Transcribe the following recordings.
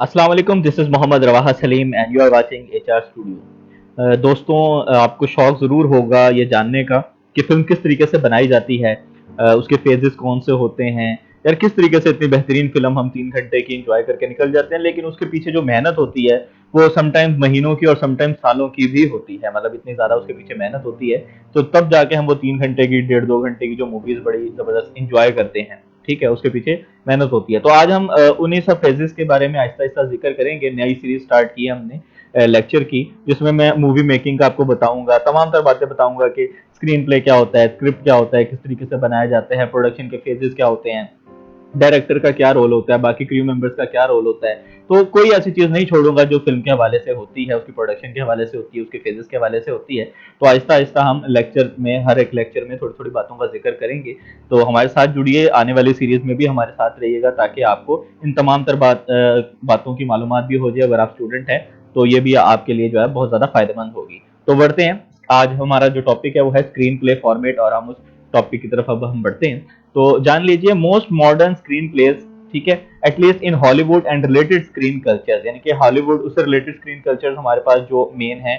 अस्सलाम वालेकुम, this is Mohammad Rawaha Saleem and you are watching HR studio. दोस्तों, आपको शौक ज़रूर होगा ये जानने का कि फ़िल्म किस तरीके से बनाई जाती है। उसके फेजेस कौन से होते हैं, यार किस तरीके से इतनी बेहतरीन फ़िल्म हम 3 घंटे की इंजॉय करके निकल जाते हैं, लेकिन उसके पीछे जो मेहनत होती है वो समटाइम्स महीनों की और समटाइम्स सालों की भी होती है। मतलब इतनी ज़्यादा उसके पीछे मेहनत होती है, तो तब जाके हम वो 3 घंटे की 1.5 2 घंटे की जो मूवीज़ बड़ी ज़बरदस्त इंजॉय करते हैं। ठीक है, उसके पीछे मेहनत होती है। तो आज हम उन्हीं सब फेजेस के बारे में आहिस्ता आहिस्ता जिक्र करेंगे। नई सीरीज स्टार्ट की है हमने लेक्चर की, जिसमें मैं मूवी मेकिंग का आपको बताऊंगा, तमाम तर बातें बताऊंगा कि स्क्रीन प्ले क्या होता है, स्क्रिप्ट क्या होता है, किस तरीके से बनाया जाता है, प्रोडक्शन के फेजेस क्या होते हैं, डायरेक्टर का क्या रोल होता है, बाकी क्रू मेंबर्स का क्या रोल होता है। तो कोई ऐसी चीज नहीं छोड़ूंगा जो फिल्म के हवाले से होती है, उसकी प्रोडक्शन के हवाले से होती है, उसके फेजेस के हवाले से होती है। तो आहिस्ता आहिस्ता हम लेक्चर में, हर एक लेक्चर में थोड़ी थोड़ी बातों का जिक्र करेंगे। तो हमारे साथ जुड़िए, आने वाली सीरीज में भी हमारे साथ रहिएगा, ताकि आपको इन तमाम तर बातों की मालूमात भी हो जाए। अगर आप स्टूडेंट हैं तो ये भी आपके लिए जो है बहुत ज्यादा फायदेमंद होगी। तो बढ़ते हैं, आज हमारा जो टॉपिक है वो है स्क्रीन प्ले फॉर्मेट, और हम उस टॉपिक की तरफ अब हम बढ़ते हैं। तो जान लीजिए, मोस्ट मॉडर्न स्क्रीन प्लेज, ठीक है, at least in Hollywood and related screen culture, यानी कि हॉलीवुड उससे रिलेटेड स्क्रीन कल्चर हमारे पास जो मेन है,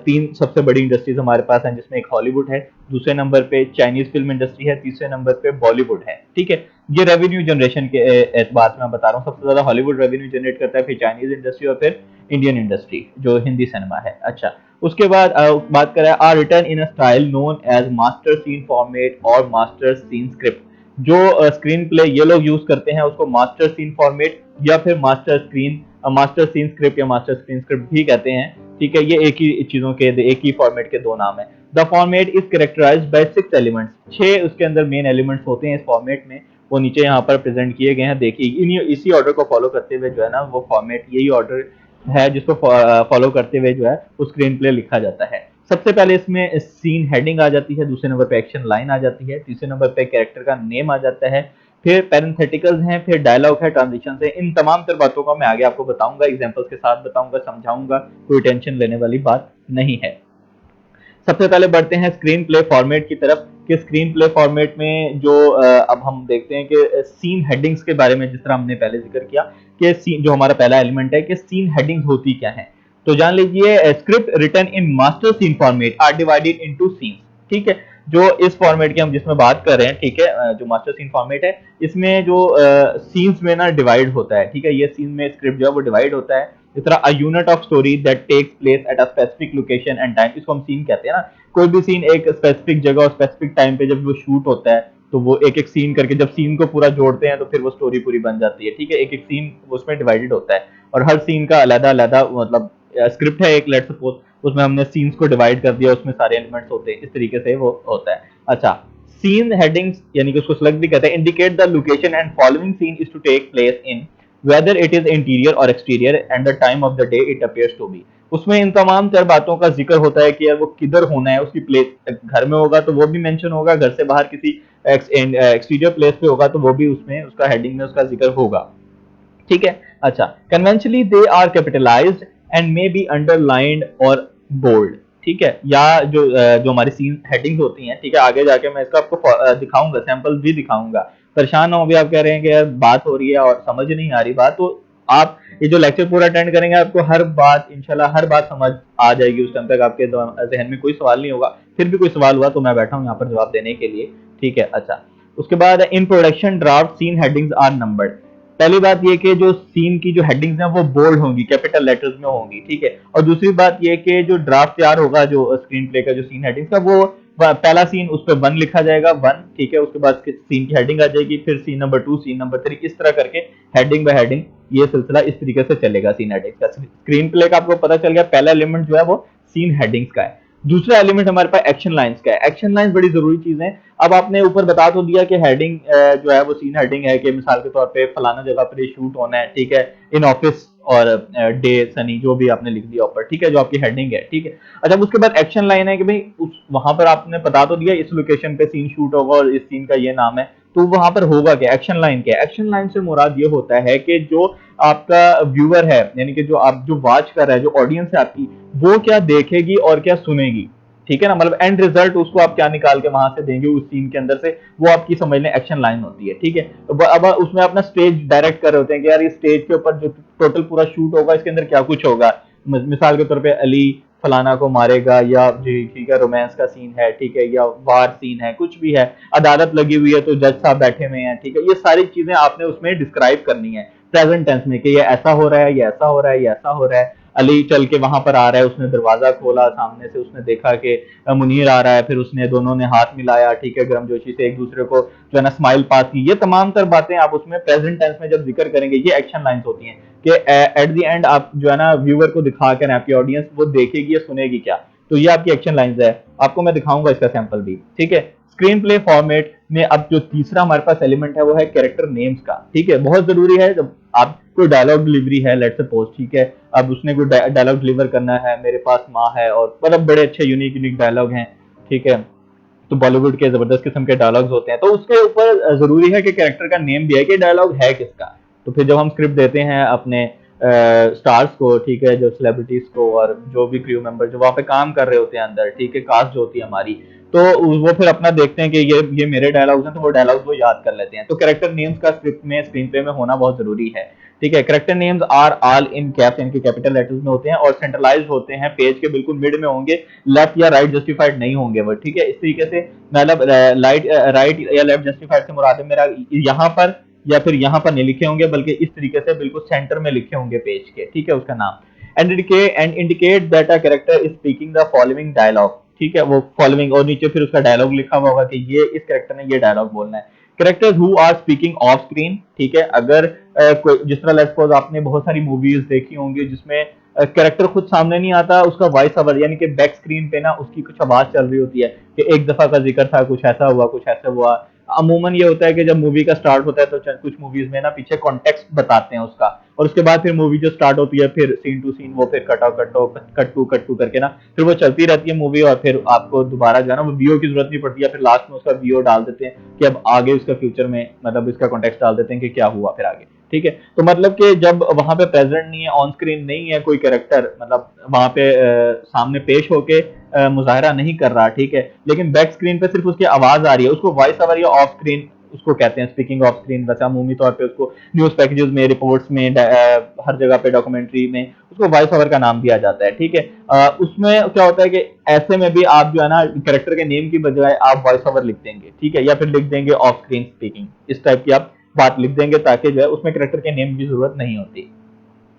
तीन सबसे बड़ी इंडस्ट्रीज हमारे पास हैं, जिसमें एक हॉलीवुड है, दूसरे नंबर पे चाइनीज फिल्म इंडस्ट्री है, तीसरे नंबर पे बॉलीवुड है। ठीक है, ये रेवेन्यू जनरेशन के एतबार से मैं बता रहा हूँ, सबसे ज्यादा हॉलीवुड रेवेन्यू जनरेट करता है, फिर चाइनीज इंडस्ट्री, और फिर इंडियन इंडस्ट्री जो हिंदी सिनेमा है। अच्छा, उसके बाद बात करें, are return in a style known as master scene format और मास्टर सीन स्क्रिप्ट। जो स्क्रीन प्ले ये लोग यूज करते हैं उसको मास्टर सीन फॉर्मेट या फिर मास्टर सीन स्क्रिप्ट या मास्टर स्क्रीन स्क्रिप्ट भी कहते हैं। ठीक है, ये एक ही चीजों के, एक ही फॉर्मेट के दो नाम है। The format is characterised by 6 elements, 6 उसके अंदर मेन एलिमेंट्स होते हैं इस फॉर्मेट में। वो नीचे यहाँ पर प्रेजेंट किए गए हैं, देखिए इसी ऑर्डर को फॉलो करते हुए जो है ना, वो फॉर्मेट यही ऑर्डर है जिसको फॉलो करते हुए जो है वो स्क्रीन प्ले लिखा जाता है। सबसे पहले इसमें सीन हेडिंग आ जाती है, दूसरे नंबर पे एक्शन लाइन आ जाती है, तीसरे नंबर पे कैरेक्टर का नेम आ जाता है, फिर पैरेंथेटिकल्स हैं, फिर डायलॉग है, ट्रांजिशन है। इन तमाम तर बातों को मैं आगे आपको बताऊंगा, एग्जांपल्स के साथ बताऊंगा, समझाऊंगा, कोई टेंशन लेने वाली बात नहीं है। सबसे पहले बढ़ते हैं स्क्रीन प्ले फॉर्मेट की तरफ, कि स्क्रीन प्ले फॉर्मेट में जो अब हम देखते हैं कि सीन हेडिंग्स के बारे में, जिस तरह हमने पहले जिक्र किया कि सीन जो हमारा पहला एलिमेंट है कि सीन हेडिंग्स होती क्या है। तो जान लीजिए, script written in master scene format are divided into scenes. ठीक है, जो इस फॉर्मेट की हम जिसमें बात कर रहे हैं, ठीक है, जो मास्टर सीन फॉर्मेट है, इसमें जो सीन्स में ना डिवाइड होता है। ठीक है, ये सीन में स्क्रिप्ट जो है वो डिवाइड होता है। इस तरह a unit of story that takes place at a specific location and time, इसको हम सीन कहते हैं ना। कोई भी सीन एक स्पेसिफिक जगह और स्पेसिफिक टाइम पे जब वो शूट होता है, तो वो एक एक सीन करके जब सीन को पूरा जोड़ते हैं तो फिर वो स्टोरी पूरी बन जाती है। ठीक है, एक एक सीन उसमें डिवाइडेड होता है, और हर सीन का अलग अलग मतलब स्क्रिप्ट है एक, लेट सपोज उसमें हमने सीन्स को डिवाइड कर दिया, उसमें सारे एलिमेंट्स होते हैं, इस तरीके से वो होता है। अच्छा, सीन हेडिंग्स यानी कि उसको स्लग भी कहते हैं, indicate the location and following scene is to take place in whether it is interior और exterior and the time of the day it appears to be. उसमें इन तमाम तर बातों का जिक्र होता है कि यार वो किधर होना है, उसकी प्लेस घर में होगा तो वो भी मेंशन होगा, घर से बाहर किसी एक्सटीरियर प्लेस पे होगा तो वो भी उसमें उसका हेडिंग में उसका जिक्र होगा। ठीक है, अच्छा, conventionally they are capitalised and may be underlined और बोल्ड। ठीक है, या जो हमारी सीन हेडिंग्स होती हैं, ठीक है, आगे जाके मैं इसका आपको दिखाऊंगा, सैंपल भी दिखाऊंगा। परेशान ना हो, अभी आप कह रहे हैं कि यार बात हो रही है और समझ नहीं आ रही बात, तो आप ये जो लेक्चर पूरा अटेंड करेंगे आपको हर बात, इंशाल्लाह हर बात समझ आ जाएगी। उस टाइम तक आपके जहन में कोई सवाल नहीं होगा, फिर भी कोई सवाल हुआ तो मैं बैठा हूँ यहाँ पर जवाब देने के लिए। ठीक है, अच्छा, उसके बाद in production draft scene headings are numbered. पहली बात ये कि जो सीन की जो हेडिंग्स हैं वो बोल्ड होंगी, कैपिटल लेटर्स में होंगी। ठीक है, और दूसरी बात ये कि जो ड्राफ्ट तैयार होगा जो स्क्रीन प्ले का, जो सीन हेडिंग्स का, वो पहला सीन उस पर 1 लिखा जाएगा, 1। ठीक है, उसके बाद सीन की हेडिंग आ जाएगी, फिर सीन नंबर 2, सीन नंबर 3, इस तरह करके हेडिंग बाय हेडिंग ये सिलसिला इस तरीके से चलेगा सीन हेडिंग्स का। स्क्रीन प्ले का आपको पता चल गया, पहला एलिमेंट जो है वो सीन हेडिंग्स का है। दूसरा एलिमेंट हमारे पास एक्शन लाइंस का है। एक्शन लाइंस बड़ी जरूरी चीज है। अब आपने ऊपर बता तो दिया कि हेडिंग जो है वो सीन हेडिंग है, कि मिसाल के तौर पे फलाना जगह पर शूट होना है, ठीक है, इन ऑफिस और डे सनी, जो भी आपने लिख दिया ऊपर, ठीक है, जो आपकी हेडिंग है। ठीक है, अच्छा, उसके बाद एक्शन लाइन है कि भाई उस वहां पर आपने बता तो दिया इस लोकेशन पे सीन शूट होगा और इस सीन का ये नाम है, तो वहां पर होगा क्या, एक्शन लाइन क्या है। एक्शन लाइन से मुराद ये होता है कि जो आपका व्यूअर है, यानी कि जो आप जो वॉच कर रहा है, जो ऑडियंस है आपकी, वो क्या देखेगी और क्या सुनेगी। ठीक है ना, मतलब एंड रिजल्ट उसको आप क्या निकाल के वहां से देंगे उस सीन के अंदर से, वो आपकी समझ लें एक्शन लाइन होती है, ठीक है। तो अब उसमें अपना स्टेज डायरेक्ट कर रहे होते हैं कि यार इस स्टेज के ऊपर जो टोटल पूरा शूट होगा इसके अंदर क्या कुछ होगा। मिसाल के तौर पे अली फलाना को मारेगा, या जी ठीक है रोमांस का सीन है, ठीक है, या वार सीन है, कुछ भी है, अदालत लगी हुई है तो जज साहब बैठे हुए हैं, ठीक है, ये सारी चीजें आपने उसमें डिस्क्राइब करनी है प्रेजेंट टेंस में कि ये ऐसा हो रहा है, ये ऐसा हो रहा है, ये ऐसा हो रहा है। अली चल के वहां पर आ रहा है, उसने दरवाजा खोला, सामने से उसने देखा कि मुनीर आ रहा है, फिर उसने दोनों ने हाथ मिलाया, ठीक है, गर्मजोशी से एक दूसरे को जो है ना स्माइल पास की। ये तमाम तर बातें आप उसमें प्रेजेंट टेंस में जब जिक्र करेंगे, ये एक्शन लाइंस होती हैं कि एट द एंड आप जो है ना व्यूअर को दिखा कर आपकी ऑडियंस वो देखेगी या सुनेगी क्या। तो ये आपकी एक्शन लाइंस है। आपको मैं दिखाऊंगा इसका सैंपल भी, ठीक है। स्क्रीन प्ले फॉर्मेट में अब जो तीसरा हमारे पास एलिमेंट है वो है कैरेक्टर नेम्स का, ठीक है। बहुत जरूरी है जब आप कोई डायलॉग डिलीवरी है, लेट्स सपोज, ठीक है, अब उसने कोई डायलॉग डिलीवर करना है, मेरे पास माँ है, और मतलब बड़े अच्छे यूनिक यूनिक डायलॉग हैं, ठीक है, तो बॉलीवुड के जबरदस्त किस्म के डायलॉग्स होते हैं, तो उसके ऊपर जरूरी है कि कैरेक्टर का नेम भी है कि डायलॉग है किसका। तो फिर जब हम स्क्रिप्ट देते हैं अपने स्टार्स को, ठीक है, जो सेलिब्रिटीज को और जो भी क्रू मेंबर जो वहां पे काम कर रहे होते हैं अंदर, ठीक है, कास्ट जो होती है हमारी, तो वो फिर अपना देखते हैं कि ये मेरे डायलॉग्स हैं, तो वो डायलॉग्स वो याद कर लेते हैं। तो कैरेक्टर नेम्स का स्क्रिप्ट में स्क्रीन प्ले में होना बहुत जरूरी है, ठीक है। Character names are all in caps, इनके कैपिटल लेटर्स में होते हैं और सेंट्रलाइज होते हैं, पेज के बिल्कुल मिड में होंगे, लेफ्ट या राइट जस्टिफाइड नहीं होंगे वो, ठीक है। इस तरीके से मतलब राइट या लेफ्ट जस्टिफाइड से मुराद है मेरा यहाँ पर या फिर यहाँ पर नहीं लिखे होंगे, बल्कि इस तरीके से बिल्कुल सेंटर में लिखे होंगे पेज के, ठीक है, उसका नाम। And indicate that a character is speaking the following dialogue, ठीक है, वो फॉलोइंग और नीचे फिर उसका डायलॉग लिखा हुआ होगा कि ये इस कैरेक्टर ने ये डायलॉग बोलना है। Characters who are speaking off screen, ठीक है, अगर जिस तरह लेट्स सपोज आपने बहुत सारी मूवीज देखी होंगी जिसमें कैरेक्टर खुद सामने नहीं आता, उसका वॉइस ओवर यानी कि बैक स्क्रीन पे ना उसकी कुछ आवाज चल रही होती है कि एक दफा का जिक्र था, कुछ ऐसा हुआ, कुछ ऐसा हुआ। अमूमन ये होता है कि जब मूवी का स्टार्ट होता है तो कुछ मूवीज में ना पीछे कॉन्टेक्स्ट बताते हैं उसका, और उसके बाद फिर मूवी जो स्टार्ट होती है फिर सीन टू सीन वो फिर कट टू करके ना फिर वो चलती रहती है मूवी, और फिर आपको दोबारा जो है ना वो वीओ की जरूरत नहीं पड़ती है, फिर लास्ट में उसका वीओ डाल देते हैं कि अब आगे उसका फ्यूचर में मतलब इसका कॉन्टेक्स्ट डाल देते हैं कि क्या हुआ फिर आगे, ठीक है। तो मतलब कि जब वहां पे प्रेजेंट नहीं है, ऑन स्क्रीन नहीं है कोई कैरेक्टर, मतलब वहां पे सामने पेश होके मुजाहरा नहीं कर रहा, ठीक है, लेकिन बैक स्क्रीन पे सिर्फ उसकी आवाज आ रही है, उसको वॉइस ओवर या ऑफ स्क्रीन उसको कहते हैं, स्पीकिंग ऑफ स्क्रीन। वैसे अमूमी तौर पे उसको न्यूज पैकेजेस में, रिपोर्ट्स में, हर जगह पे डॉक्यूमेंट्री में उसको वॉइस ओवर का नाम दिया जाता है, ठीक है। उसमें क्या होता है कि ऐसे में भी आप जो है ना कैरेक्टर के नेम की बजाय आप वॉइस ओवर लिख देंगे, ठीक है, या फिर लिख देंगे ऑफ स्क्रीन स्पीकिंग, इस टाइप की आप बात लिख देंगे ताकि जो है उसमें कैरेक्टर के नेम की जरूरत नहीं होती।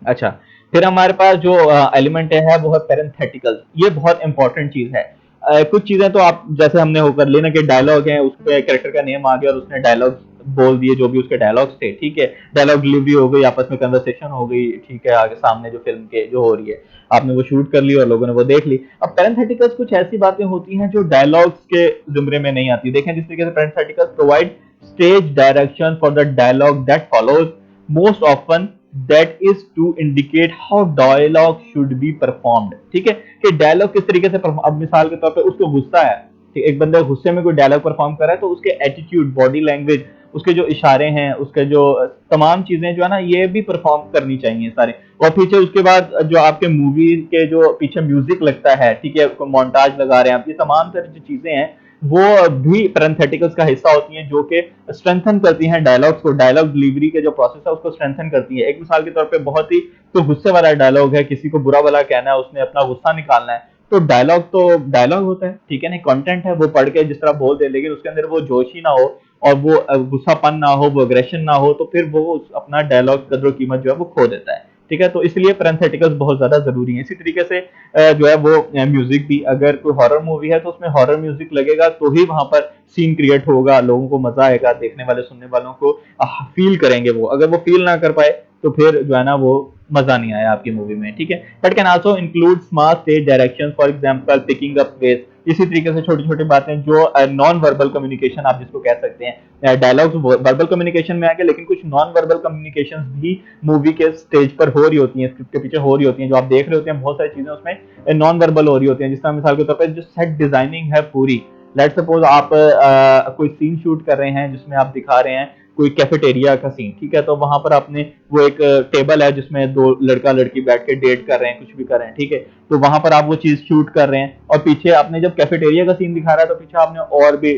अच्छा, फिर हमारे पास जो एलिमेंट है वो है पेरेंथेटिकल। ये बहुत इंपॉर्टेंट चीज है। कुछ चीजें तो आप जैसे हमने होकर लेना कि डायलॉग है, उस पे कैरेक्टर का नेम आ गया और उसने डायलॉग बोल दिए जो भी उसके डायलॉग्स थे, ठीक है, डायलॉग डिलीवरी हो गई, आपस में कन्वर्सेशन हो गई, ठीक है, आगे सामने जो फिल्म के जो हो रही है आपने वो शूट कर ली और लोगों ने वो देख ली। अब पेरेंथेटिकल्स कुछ ऐसी बातें होती हैं जो डायलॉग्स के जुमरे में नहीं आती। देखें जिस तरीके से parentheticals provide stage direction for the dialogue that follows, most often that is to indicate how dialogue should be performed, ठीक है, कि डायलॉग किस तरीके से अब मिसाल के तौर पे उसको गुस्सा है, ठीक, एक बंदा गुस्से में कोई डायलॉग परफॉर्म कर रहा है तो उसके एटीट्यूड, बॉडी लैंग्वेज, उसके जो इशारे हैं, उसके जो तमाम चीजें जो है ना ये भी परफॉर्म करनी चाहिए सारे। और पीछे उसके बाद जो आपके मूवी के जो पीछे म्यूजिक लगता है, ठीक है, मोन्टाज लगा रहे हैं आप, ये तमाम तरह की चीजें हैं वो भी पैरेंथेटिकल्स का हिस्सा होती हैं जो कि स्ट्रेंथन करती हैं डायलॉग्स को, डायलॉग डिलीवरी के जो प्रोसेस है उसको स्ट्रेंथन करती है। एक मिसाल के तौर पे बहुत ही तो गुस्से वाला डायलॉग है, किसी को बुरा भला कहना है, उसने अपना गुस्सा निकालना है, तो डायलॉग होता है, ठीक है ना, कंटेंट है, वो पढ़ के जिस तरह बोल दे, लेकिन उसके अंदर वो जोश ही ना हो और वो गुस्सापन ना हो, वो अग्रेशन ना हो, तो फिर वो अपना डायलॉग कदर कीमत जो है वो खो देता है, ठीक है। तो इसलिए पैरेंथेटिकल्स बहुत ज्यादा जरूरी है। इसी तरीके से जो है वो म्यूजिक भी, अगर कोई हॉरर मूवी है तो उसमें हॉरर म्यूजिक लगेगा तो ही वहां पर सीन क्रिएट होगा, लोगों को मजा आएगा, देखने वाले सुनने वालों को फील करेंगे वो, अगर वो फील ना कर पाए तो फिर जो है ना वो मजा नहीं आया आपकी मूवी में, ठीक है। But can also include smart stage direction, for example picking up pace. इसी तरीके से छोटी छोटी बातें जो नॉन वर्बल कम्युनिकेशन आप जिसको कह सकते हैं, डायलॉग्स वर्बल कम्युनिकेशन में आके, लेकिन कुछ नॉन वर्बल कम्युनिकेशन भी मूवी के स्टेज पर हो रही होती हैं, स्क्रिप्ट के पीछे हो रही होती हैं, जो आप देख रहे होते हैं बहुत सारी चीजें उसमें नॉन वर्बल हो रही होती हैं। जिस तरह मिसाल के तौर पर जो सेट डिजाइनिंग है पूरी, लेट्स सपोज आप कोई सीन शूट कर रहे हैं जिसमें आप दिखा रहे हैं कोई कैफेटेरिया का सीन, ठीक है, तो वहां पर आपने वो एक टेबल है जिसमें दो लड़का लड़की बैठ के डेट कर रहे हैं, कुछ भी कर रहे हैं, ठीक है, तो वहां पर आप वो चीज शूट कर रहे हैं, और पीछे आपने जब कैफेटेरिया का सीन दिखा रहा है तो पीछे आपने और भी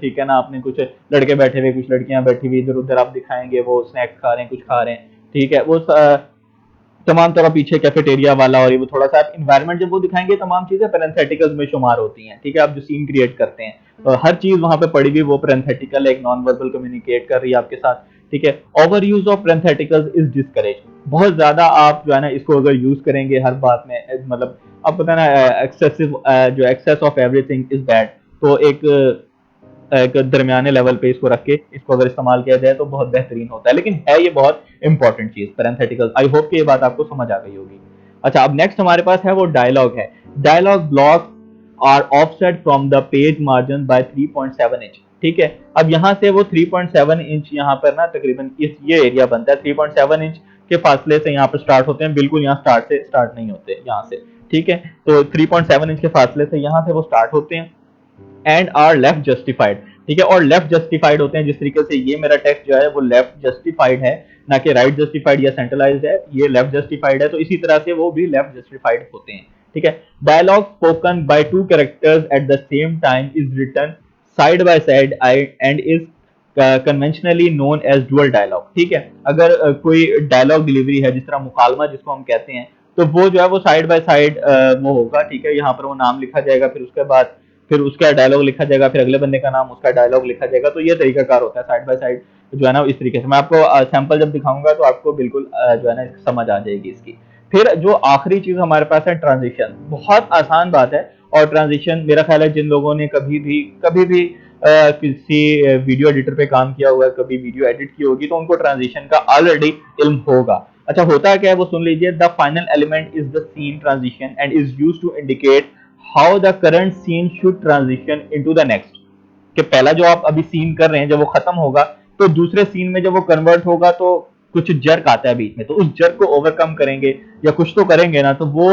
ठीक है ना, आपने कुछ लड़के बैठे हुए, कुछ लड़कियां बैठी हुई, इधर उधर आप दिखाएंगे, वो स्नैक्स खा रहे हैं, कुछ खा रहे हैं, ठीक है, वो तमाम तरह पीछे कैफेटेरिया वाला, और ये वो थोड़ा सा आप इन्वायरमेंट जब वो दिखाएंगे, तमाम चीजें पैरेंथेटिकल्स में शुमार होती हैं, ठीक है, आप जो सीन क्रिएट करते हैं, हर चीज वहां पे पड़ी हुई वो पैरेंथेटिकल एक नॉन वर्बल कम्युनिकेट कर रही है आपके साथ, ठीक है। Over use of parentheticals is discourage, बहुत ज्यादा आप जो है ना इसको अगर यूज करेंगे हर बात में, मतलब आप पता ना, एक्सेसिव जो excess of everything is bad, तो एक दरमियाने लेवल पे इसको रख के इसको अगर इस्तेमाल किया जाए तो बहुत बेहतरीन होता है, लेकिन है ये बहुत इंपॉर्टेंट चीज पैरेंथेटिकल। आई होप कि ये बात आपको समझ आ गई होगी। अच्छा, अब नेक्स्ट हमारे पास है वो डायलॉग है। Dialogue block are offset from the page margin by 3.7 inch, ठीक है। अब यहाँ से वो 3.7 इंच यहाँ पर ना तकरीबन ये एरिया बनता है, 3.7 इंच के फासले से यहाँ पर स्टार्ट होते हैं, बिल्कुल यहाँ स्टार्ट से स्टार्ट नहीं होते यहाँ से, ठीक है, तो 3.7 इंच के फासले से यहाँ से वो स्टार्ट होते हैं एंड आर लेफ्ट जस्टिफाइड, ठीक है, और लेफ्ट जस्टिफाइड होते हैं, जिस तरीके से ये मेरा टेक्स्ट जो है वो लेफ्ट जस्टिफाइड है, ना कि राइट जस्टिफाइड या सेंट्रलाइज्ड है, ये लेफ्ट जस्टिफाइड है, तो इसी तरह से वो भी लेफ्ट जस्टिफाइड होते हैं, ठीक है। Dialogue spoken by two characters at the same time is written side by side and is conventionally known as dual dialogue, ठीक है। अगर कोई डायलॉग डिलीवरी है, जिस तरह मुकालमा जिसको हम कहते हैं, तो वो जो है वो साइड बाय साइड वो होगा, ठीक है, यहाँ पर वो नाम लिखा जाएगा, फिर उसके बाद फिर उसका डायलॉग लिखा जाएगा, फिर अगले बंदे का नाम, उसका डायलॉग लिखा जाएगा, तो ये तरीकाकार होता है साइड बाय साइड जो है ना, इस तरीके से मैं आपको सैंपल जब दिखाऊंगा तो आपको बिल्कुल जो है ना समझ आ जाएगी इसकी। फिर जो आखिरी चीज हमारे पास है ट्रांजिशन, बहुत आसान बात है, और ट्रांजिशन मेरा ख्याल है जिन लोगों ने कभी भी किसी वीडियो एडिटर पे काम किया हुआ है, कभी वीडियो एडिट की होगी, तो उनको ट्रांजिशन का ऑलरेडी इल्म होगा। अच्छा, होता क्या है वो सुन लीजिए। The final element is the scene transition and is used to indicate how the current scene should transition into the next, कि पहला जो आप अभी सीन कर रहे हैं जब वो खत्म होगा, तो दूसरे सीन में जब वो कन्वर्ट होगा तो कुछ जर्क आता है बीच में, तो उस जर्क को ओवरकम करेंगे या कुछ तो करेंगे ना, तो वो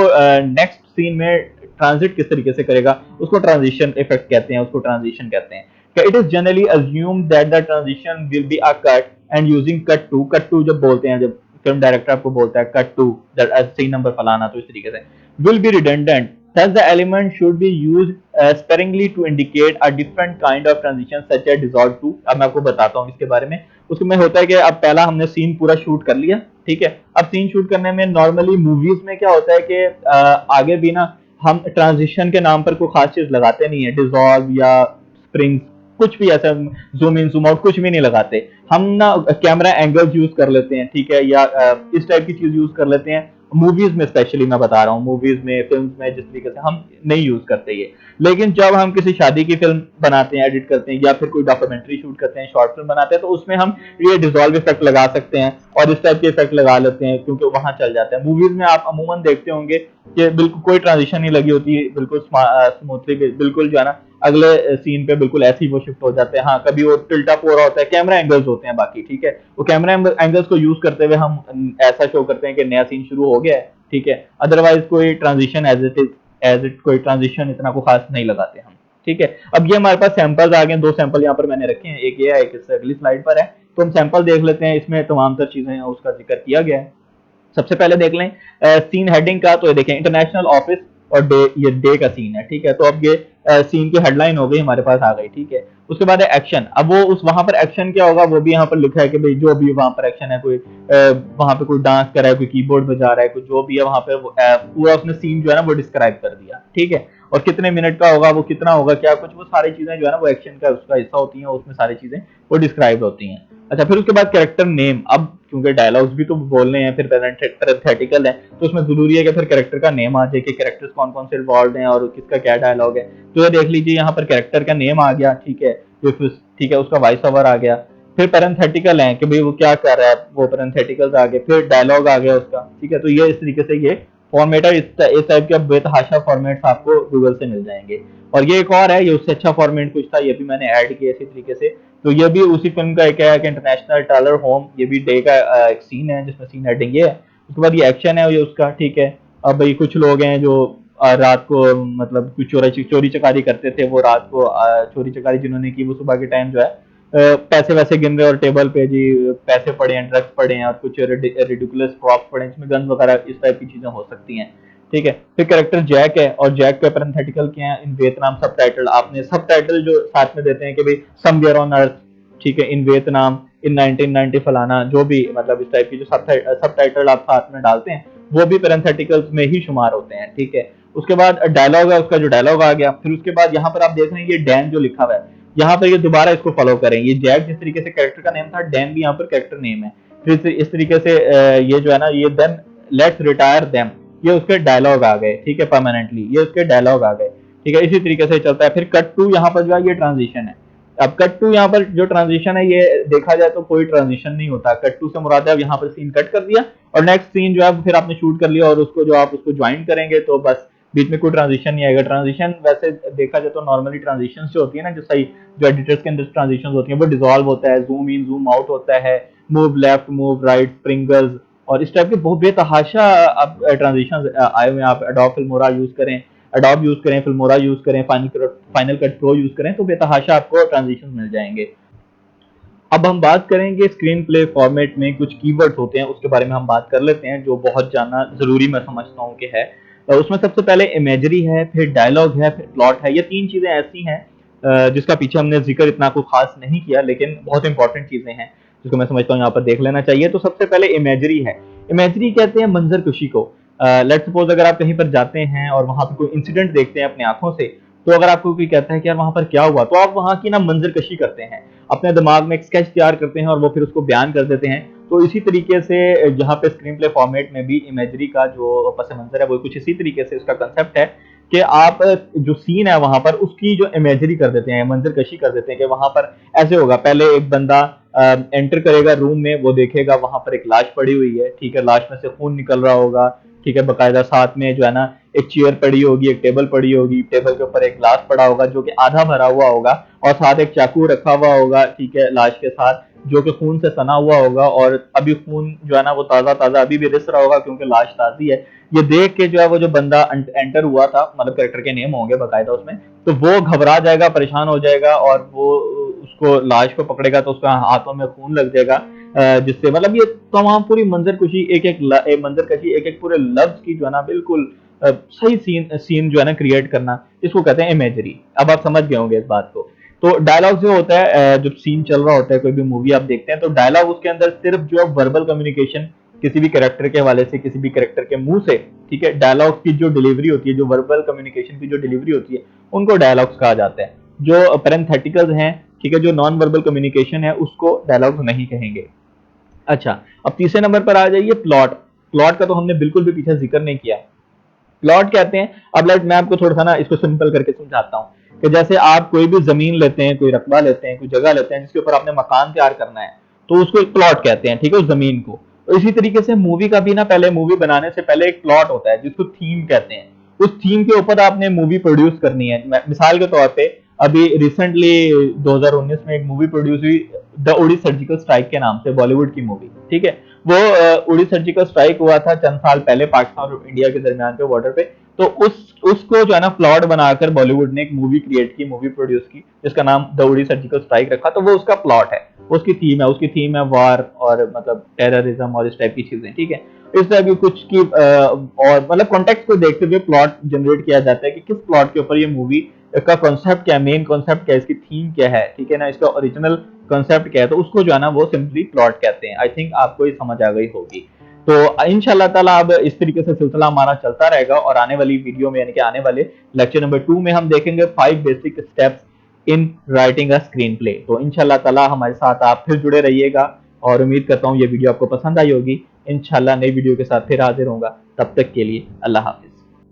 नेक्स्ट सीन में ट्रांजिट किस तरीके से करेगा, उसको ट्रांजिशन इफेक्ट कहते हैं, उसको ट्रांजिशन कहते हैं। It is generally assume that the transition will be a cut and using cut to जब बोलते हैं, जब फिल्म डायरेक्टर आपको बोलता है cut to that scene number फलाना, तो इस तरीके से will be redundant. Thus, the element should be used sparingly to indicate a different kind of transition such as dissolve to। अब मैं आपको बताता हूँ इसके बारे में। उसमें होता है कि अब पहला हमने सीन पूरा शूट कर लिया, ठीक है। अब सीन शूट करने में नॉर्मली मूवीज में क्या होता है कि आगे भी ना हम ट्रांजिशन के नाम पर कोई खास चीज लगाते नहीं है, डिजॉल्व या स्प्रिंग्स, कुछ भी ऐसा जूम इन जूम आउट कुछ भी नहीं लगाते। हम ना कैमरा एंगल्स यूज कर लेते हैं, ठीक है, या इस टाइप की चीज यूज कर लेते हैं मूवीज में, स्पेशली मैं बता रहा हूँ मूवीज में, फिल्म में, जिस तरीके से हम नहीं यूज करते ये। लेकिन जब हम किसी शादी की फिल्म बनाते हैं, एडिट करते हैं, या फिर कोई डॉक्यूमेंट्री शूट करते हैं, शॉर्ट फिल्म बनाते हैं, तो उसमें हम ये डिजॉल्व इफेक्ट लगा सकते हैं और इस टाइप के इफेक्ट लगा लेते हैं, क्योंकि वहां चल जाता है। मूवीज में आप अमूमन देखते होंगे कि बिल्कुल कोई ट्रांजिशन नहीं लगी होती, बिल्कुल स्मूथली, बिल्कुल जो है ना अगले सीन पे बिल्कुल ऐसे ही वो शिफ्ट हो जाते हैं। हाँ, कभी वो टिल्ट अप हो रहा होता है, कैमरा एंगल्स होते हैं बाकी, ठीक है, वो कैमरा एंगल्स को यूज करते हुए हम ऐसा शो करते हैं कि नया सीन शुरू हो गया है, ठीक है। अदरवाइज कोई ट्रांजिशन एज इट कोई ट्रांजिशन इतना को खास नहीं लगाते हम, ठीक है। अब ये हमारे पास सैंपल्स आ गए, दो सैंपल यहाँ पर मैंने रखे हैं, एक ये है, एक इससे अगली स्लाइड पर है, तो हम सैंपल देख लेते हैं। इसमें तमाम तर चीजें उसका जिक्र किया गया है। सबसे पहले देख लें सीन हेडिंग का, तो ये देखें इंटरनेशनल ऑफिस और डे, ये डे का सीन है, ठीक है। तो अब ये सीन की हेडलाइन हो गई, हमारे पास आ गई, ठीक है। उसके बाद है एक्शन। अब वो उस वहां पर एक्शन क्या होगा वो भी यहाँ पर लिखा है कि भाई जो भी वहां पर एक्शन है, कोई वहां पे कोई डांस कर रहा है, कोई कीबोर्ड बजा रहा है, कोई जो भी है वहां पर पूरा उसने सीन जो है ना वो डिस्क्राइब कर दिया, ठीक है। और कितने मिनट का होगा, वो कितना होगा, क्या कुछ, वो सारी चीजें जो है ना वो एक्शन का उसका हिस्सा होती है, उसमें सारी चीजें वो डिस्क्राइब होती हैं। अच्छा, फिर उसके बाद कैरेक्टर नेम। अब क्योंकि डायलॉग्स भी तो बोलने हैं, फिर पैरेंथेटिकल है, तो उसमें जरूरी है कि फिर कैरेक्टर का नेम आ जाए कि कैरेक्टर्स कौन कौन से इन्वॉल्व हैं और किसका क्या डायलॉग है। तो ये देख लीजिए यहाँ पर कैरेक्टर का नेम आ गया, ठीक है, ठीक है, उसका वॉइस ओवर आ गया। फिर पैरेंथेटिकल है कि भाई वो क्या कर रहा है, वो पैरेंथेटिकल्स आ गए, फिर डायलॉग आ गया उसका, ठीक है। तो ये इस तरीके से ये फॉर्मेट है, इस टाइप के बेतहाशा फॉर्मेट्स आपको गूगल से मिल जाएंगे। और ये एक और है, ये उससे अच्छा फॉर्मेट कुछ था, ये भी मैंने ऐड किया इसी तरीके से। तो ये भी उसी फिल्म का एक है कि इंटरनेशनल टालर होम, ये भी डे का एक सीन है जिसमें सीन हेडिंग ये है। उसके बाद ये एक्शन है ये उसका, ठीक है। अब भाई कुछ लोग हैं जो रात को मतलब कुछ चोरी चकारी करते थे, वो रात को चोरी चकारी जिन्होंने की वो सुबह के टाइम जो है पैसे वैसे गिन रहे और टेबल पे जी पैसे पड़े हैं, ड्रग्स पड़े हैं और कुछ रिडिकुलस प्रॉप्स पड़े हैं, इसमें गन वगैरह इस टाइप की चीजें हो सकती हैं। ठीक है, फिर कैरेक्टर जैक है और जैक के पैरेंथेटिकल क्या है, इन वियतनाम सबटाइटल, आपने सबटाइटल जो साथ में देते हैं कि भाई समवेयर ऑन अर्थ, ठीक है, इन वियतनाम, इन 1990 फलाना, जो भी मतलब इस टाइप की जो सब टाइटल आप साथ में डालते हैं वो भी पैरेंथेटिकल्स में ही शुमार होते हैं। ठीक है, उसके बाद डायलॉग है, उसका जो डायलॉग आ गया, फिर उसके बाद यहाँ पर आप देख रहे हैं ये डैन जो लिखा हुआ है, यहाँ पर ये दोबारा इसको फॉलो करें, ये जैक जिस तरीके से कैरेक्टर का नेम था, डैन भी यहाँ पर कैरेक्टर नेम है। फिर इस तरीके से ये जो है ना, ये देन लेट्स रिटायर देम, ये उसके डायलॉग आ गए। ठीक है, परमानेंटली ये उसके डायलॉग आ गए। ठीक है, इसी तरीके से चलता है। फिर कट टू यहाँ पर जो है ये ट्रांजिशन है। अब कट टू यहाँ पर जो ट्रांजिशन है, ये देखा जाए तो कोई ट्रांजिशन नहीं होता। कट टू से मुराद है अब यहाँ पर सीन कट कर दिया और नेक्स्ट सीन जो है फिर आपने शूट कर लिया और उसको जो आप उसको ज्वाइन करेंगे तो बस बीच में कोई ट्रांजिशन नहीं आएगा। ट्रांजिशन वैसे देखा जाए तो नॉर्मली ट्रांजिशन जो होती है ना, जो सही जो एडिटर्स के अंदर ट्रांजिशन होती है वो डिजॉल्व होता है, जूम इन जूम आउट होता है, मूव लेफ्ट मूव राइट, स्प्रिंगल्स और इस टाइप के बहुत बेतहाशा अब ट्रांजिशन आए हुए हैं। आप एडोब फिल्मोरा यूज करें, एडोब यूज करें, फिल्मोरा यूज करें, फाइनल कट प्रो यूज करें तो बेतहाशा आपको ट्रांजिशन मिल जाएंगे। अब हम बात करेंगे स्क्रीन प्ले फॉर्मेट में कुछ कीवर्ड्स होते हैं, उसके बारे में हम बात कर लेते हैं जो बहुत जानना जरूरी मैं समझता हूँ कि है। उसमें सबसे पहले इमेजरी है, फिर डायलॉग है, फिर प्लॉट है। ये तीन चीजें ऐसी हैं जिसका पीछे हमने जिक्र इतना कुछ खास नहीं किया लेकिन बहुत इंपॉर्टेंट चीजें हैं जिसको मैं समझता हूँ यहाँ पर देख लेना चाहिए। तो सबसे पहले इमेजरी है। इमेजरी कहते हैं मंजर कुशी को। लेट्स सपोज अगर आप कहीं पर जाते हैं और वहां पर कोई इंसिडेंट देखते हैं अपनी आंखों से, तो अगर आपको कोई कहता है कि यार वहां पर क्या हुआ, तो आप वहां की ना मंजर कशी करते हैं, अपने दिमाग में एक स्केच तैयार करते हैं और वो फिर उसको बयान कर देते हैं। तो इसी तरीके से जहाँ पे स्क्रीन प्ले फॉर्मेट में भी इमेजरी का जो पस मंजर है वो कुछ इसी तरीके से उसका कंसेप्ट है कि आप जो सीन है वहां पर उसकी जो इमेजरी कर देते हैं, मंजर कशी कर देते हैं कि वहां पर ऐसे होगा, पहले एक बंदा एंटर करेगा रूम में, वो देखेगा वहां पर एक लाश पड़ी हुई है। ठीक है, लाश में से खून निकल रहा होगा। ठीक है, बकायदा साथ में जो है ना एक चेयर पड़ी होगी, एक टेबल पड़ी होगी, टेबल के ऊपर एक ग्लास पड़ा होगा जो कि आधा भरा हुआ होगा और साथ एक चाकू रखा हुआ होगा। ठीक है, लाश के साथ जो कि खून से सना हुआ होगा और अभी खून जो है ना वो ताजा ताजा अभी भी रिस रहा होगा क्योंकि लाश ताजी है। ये देख के जो है वो जो बंदा एंटर हुआ था, मतलब कैरेक्टर के नेम होंगे बकायदा उसमें, तो वो घबरा जाएगा, परेशान हो जाएगा और वो उसको लाश को पकड़ेगा तो उसका हाथों में खून लग जाएगा, जिससे मतलब ये तमाम पूरी मंजर कुशी एक एक मंजर कशी एक एक पूरे लफ्ज की जो है ना बिल्कुल सही सीन जो है ना क्रिएट करना, इसको कहते हैं इमेजरी। अब आप समझ गए होंगे इस बात को। तो डायलॉग जो होता है, जब सीन चल रहा होता है, कोई भी मूवी आप देखते हैं तो डायलॉग उसके अंदर सिर्फ जो वर्बल कम्युनिकेशन किसी भी कैरेक्टर के हवाले से, किसी भी कैरेक्टर के मुंह से, ठीक है, डायलॉग की जो डिलीवरी होती है, जो वर्बल कम्युनिकेशन की जो डिलीवरी होती है, उनको डायलॉग्स कहा जाता है। जो पैरेंथेटिकल्स हैं, ठीक है, जो नॉन वर्बल कम्युनिकेशन है, उसको डायलॉग्स नहीं कहेंगे। अच्छा, अब तीसरे नंबर पर आ जाइए प्लॉट। प्लॉट का तो हमने बिल्कुल भी पीछे जिक्र नहीं किया। प्लॉट कहते हैं, अब लाइक मैं आपको थोड़ा सा ना इसको सिंपल करके समझाता हूँ कि जैसे आप कोई भी जमीन लेते हैं, कोई रकबा लेते हैं, कोई जगह लेते हैं जिसके ऊपर आपने मकान तैयार करना है, तो उसको एक प्लॉट कहते हैं। ठीक है, उस जमीन को। तो इसी तरीके से मूवी का भी ना, पहले मूवी बनाने से पहले एक प्लॉट होता है जिसको थीम कहते हैं। उस थीम के ऊपर आपने मूवी प्रोड्यूस करनी है। मिसाल के तौर पे अभी रिसेंटली 2019 में एक मूवी प्रोड्यूस हुई, द उड़ी सर्जिकल स्ट्राइक के नाम से, बॉलीवुड की मूवी। ठीक है, वो उड़ी सर्जिकल स्ट्राइक हुआ था चंद साल पहले पाकिस्तान और इंडिया के दरमियान पे बॉर्डर पे। तो उसको जो है ना प्लॉट बनाकर बॉलीवुड ने एक मूवी क्रिएट की, मूवी प्रोड्यूस की, जिसका नाम द उड़ी सर्जिकल स्ट्राइक रखा। तो वो उसका प्लॉट है, उसकी थीम है वार और मतलब टेररिज्म और इस टाइप की चीजें। ठीक है, इस टाइप की कुछ की और मतलब कॉन्टेक्स्ट को देखते हुए प्लॉट जनरेट किया जाता है कि किस प्लॉट के ऊपर ये मूवी का कॉन्सेप्ट क्या है, मेन कॉन्सेप्ट क्या है, इसकी थीम क्या है। ठीक है ना, इसका ओरिजिनल कॉन्सेप्ट क्या है, तो उसको जो है ना वो सिंपली प्लॉट कहते हैं। आई थिंक आपको ये समझ आ गई होगी। तो इंशाल्लाह ताला अब इस तरीके से सिलसिला हमारा चलता रहेगा और आने वाली वीडियो में यानी कि आने वाले लेक्चर नंबर 2 में हम देखेंगे 5 basic steps in writing a screen play. तो इंशाल्लाह ताला हमारे साथ आप फिर जुड़े रहिएगा और उम्मीद करता हूँ ये वीडियो आपको पसंद आई होगी। इंशाल्लाह नई वीडियो के साथ फिर हाजिर होऊंगा, तब तक के लिए अल्लाह हाफिज।